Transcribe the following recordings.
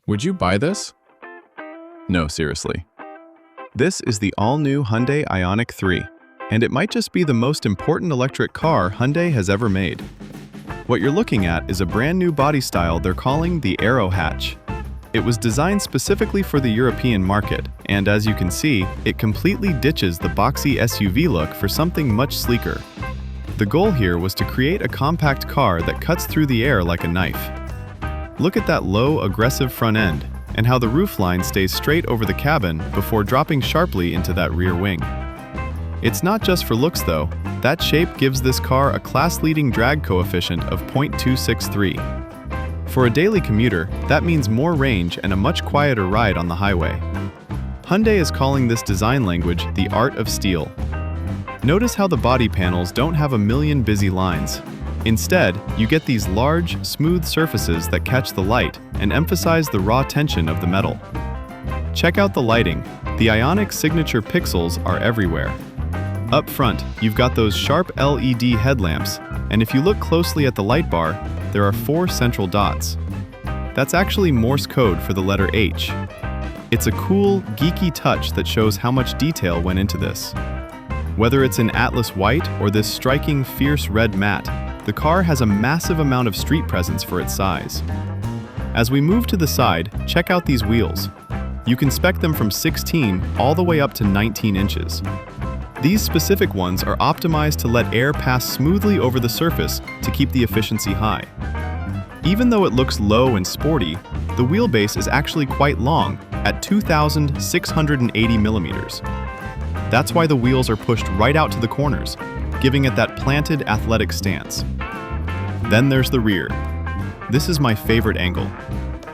Would you buy this? No, seriously. This is the all-new Hyundai IONIQ 3, and it might just be the most important electric car Hyundai has ever made. What you're looking at is a brand new body style they're calling the Aero Hatch. It was designed specifically for the European market, and as you can see, it completely ditches the boxy SUV look for something much sleeker. The goal here was to create a compact car that cuts through the air like a knife. Look at that low, aggressive front end, and how the roofline stays straight over the cabin before dropping sharply into that rear wing. It's not just for looks though. That shape gives this car a class-leading drag coefficient of 0.263. For a daily commuter, that means more range and a much quieter ride on the highway. Hyundai is calling this design language the art of steel. Notice how the body panels don't have a million busy lines. Instead, you get these large, smooth surfaces that catch the light and emphasize the raw tension of the metal. Check out the lighting. The IONIQ signature pixels are everywhere. Up front, you've got those sharp LED headlamps, and if you look closely at the light bar, there are 4 central dots. That's actually Morse code for the letter H. It's a cool, geeky touch that shows how much detail went into this. Whether it's in Atlas white or this striking, fierce red matte, the car has a massive amount of street presence for its size. As we move to the side, check out these wheels. You can spec them from 16 all the way up to 19 inches. These specific ones are optimized to let air pass smoothly over the surface to keep the efficiency high. Even though it looks low and sporty, the wheelbase is actually quite long at 2,680 millimeters. That's why the wheels are pushed right out to the corners, giving it that planted athletic stance. Then there's the rear. This is my favorite angle.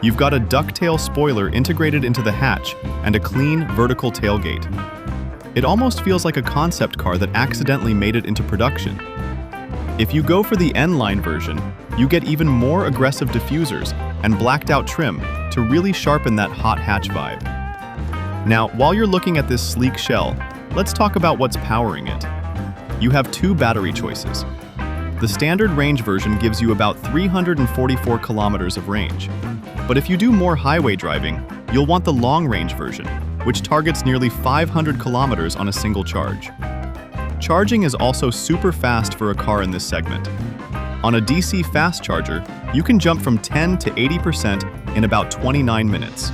You've got a ducktail spoiler integrated into the hatch and a clean vertical tailgate. It almost feels like a concept car that accidentally made it into production. If you go for the N-line version, you get even more aggressive diffusers and blacked out trim to really sharpen that hot hatch vibe. Now, while you're looking at this sleek shell, let's talk about what's powering it. You have 2 battery choices. The standard range version gives you about 344 kilometers of range. But if you do more highway driving, you'll want the long-range version, which targets nearly 500 kilometers on a single charge. Charging is also super fast for a car in this segment. On a DC fast charger, you can jump from 10 to 80% in about 29 minutes.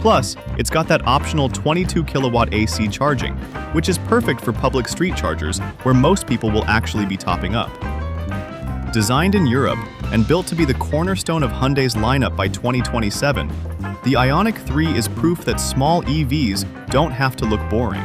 Plus, it's got that optional 22 kilowatt AC charging, which is perfect for public street chargers where most people will actually be topping up. Designed in Europe and built to be the cornerstone of Hyundai's lineup by 2027, the IONIQ 3 is proof that small EVs don't have to look boring.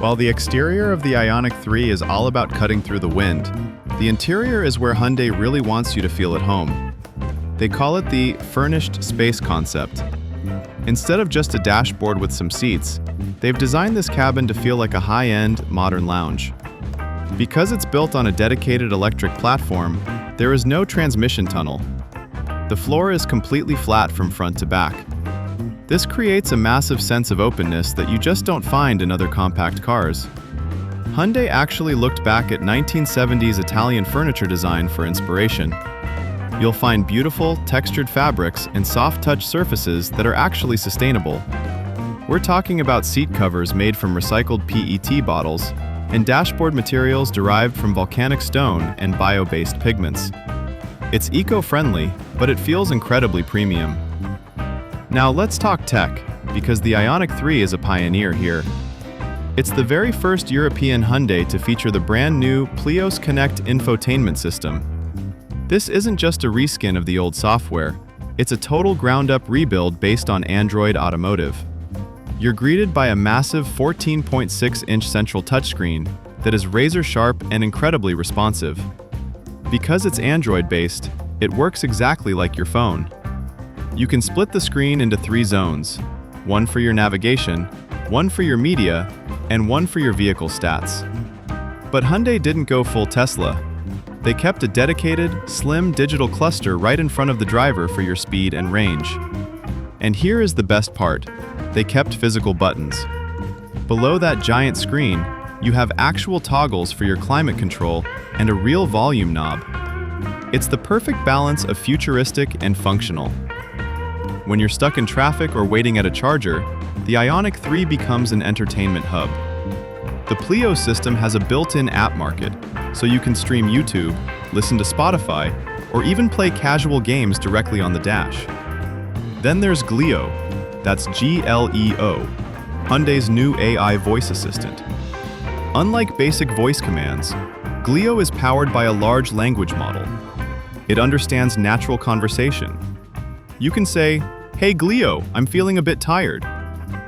While the exterior of the IONIQ 3 is all about cutting through the wind, the interior is where Hyundai really wants you to feel at home. They call it the Furnished Space concept. Instead of just a dashboard with some seats, they've designed this cabin to feel like a high-end, modern lounge. Because it's built on a dedicated electric platform, there is no transmission tunnel. The floor is completely flat from front to back. This creates a massive sense of openness that you just don't find in other compact cars. Hyundai actually looked back at 1970s Italian furniture design for inspiration. You'll find beautiful, textured fabrics and soft-touch surfaces that are actually sustainable. We're talking about seat covers made from recycled PET bottles and dashboard materials derived from volcanic stone and bio-based pigments. It's eco-friendly, but it feels incredibly premium. Now let's talk tech, because the IONIQ 3 is a pioneer here. It's the very first European Hyundai to feature the brand new Pleos Connect infotainment system. This isn't just a reskin of the old software, it's a total ground-up rebuild based on Android Automotive. You're greeted by a massive 14.6-inch central touchscreen that is razor-sharp and incredibly responsive. Because it's Android-based, it works exactly like your phone. You can split the screen into 3 zones, one for your navigation, one for your media, and one for your vehicle stats. But Hyundai didn't go full Tesla. They kept a dedicated, slim digital cluster right in front of the driver for your speed and range. And here is the best part. They kept physical buttons. Below that giant screen, you have actual toggles for your climate control and a real volume knob. It's the perfect balance of futuristic and functional. When you're stuck in traffic or waiting at a charger, the IONIQ 3 becomes an entertainment hub. The Pleos system has a built-in app market, so you can stream YouTube, listen to Spotify, or even play casual games directly on the dash. Then there's Gleo, that's G-L-E-O, Hyundai's new AI voice assistant. Unlike basic voice commands, Gleo is powered by a large language model. It understands natural conversation. You can say, "Hey Gleo, I'm feeling a bit tired,"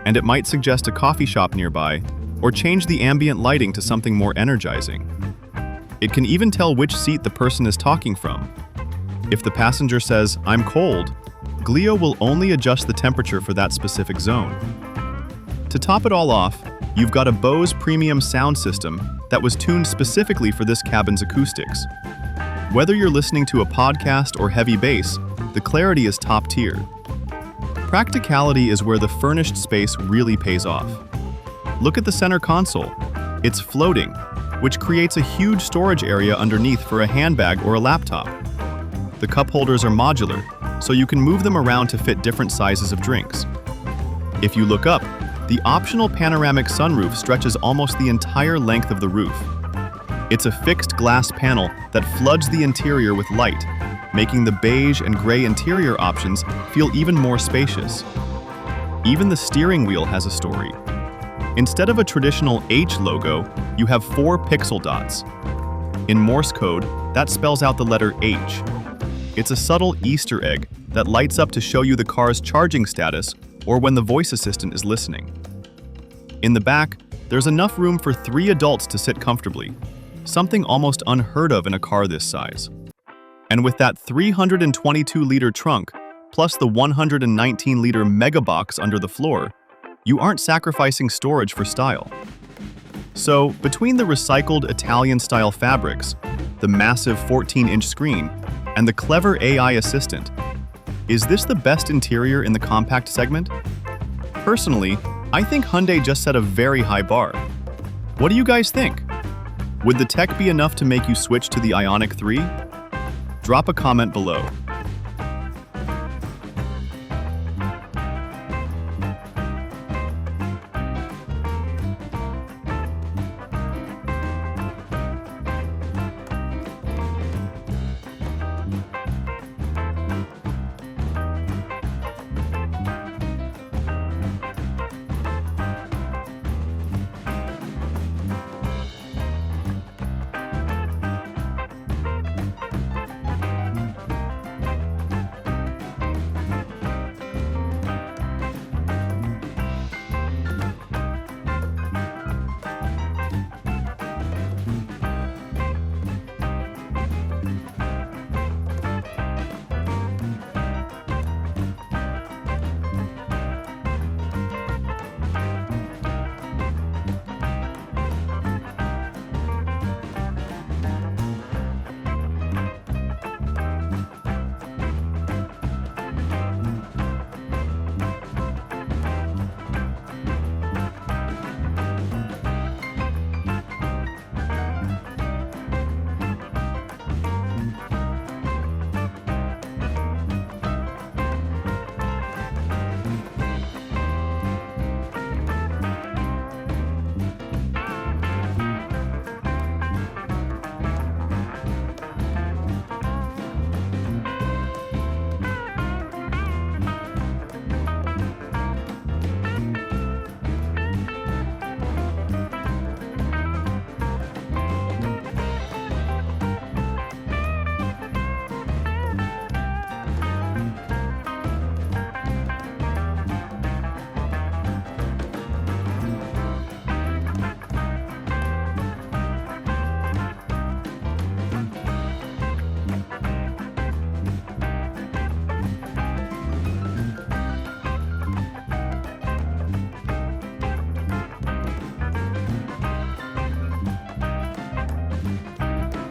and it might suggest a coffee shop nearby or change the ambient lighting to something more energizing. It can even tell which seat the person is talking from. If the passenger says, "I'm cold," Gleo will only adjust the temperature for that specific zone. To top it all off, you've got a Bose premium sound system that was tuned specifically for this cabin's acoustics. Whether you're listening to a podcast or heavy bass, the clarity is top tier. Practicality is where the Furnished Space really pays off. Look at the center console. It's floating, which creates a huge storage area underneath for a handbag or a laptop. The cup holders are modular, so you can move them around to fit different sizes of drinks. If you look up, the optional panoramic sunroof stretches almost the entire length of the roof. It's a fixed glass panel that floods the interior with light, making the beige and gray interior options feel even more spacious. Even the steering wheel has a story. Instead of a traditional H logo, you have 4 pixel dots. In Morse code, that spells out the letter H. It's a subtle Easter egg that lights up to show you the car's charging status or when the voice assistant is listening. In the back, there's enough room for 3 adults to sit comfortably, something almost unheard of in a car this size. And with that 322-liter trunk, plus the 119-liter mega box under the floor, you aren't sacrificing storage for style. So, between the recycled Italian-style fabrics, the massive 14-inch screen, and the clever AI assistant, is this the best interior in the compact segment? Personally, I think Hyundai just set a very high bar. What do you guys think? Would the tech be enough to make you switch to the IONIQ 3? Drop a comment below.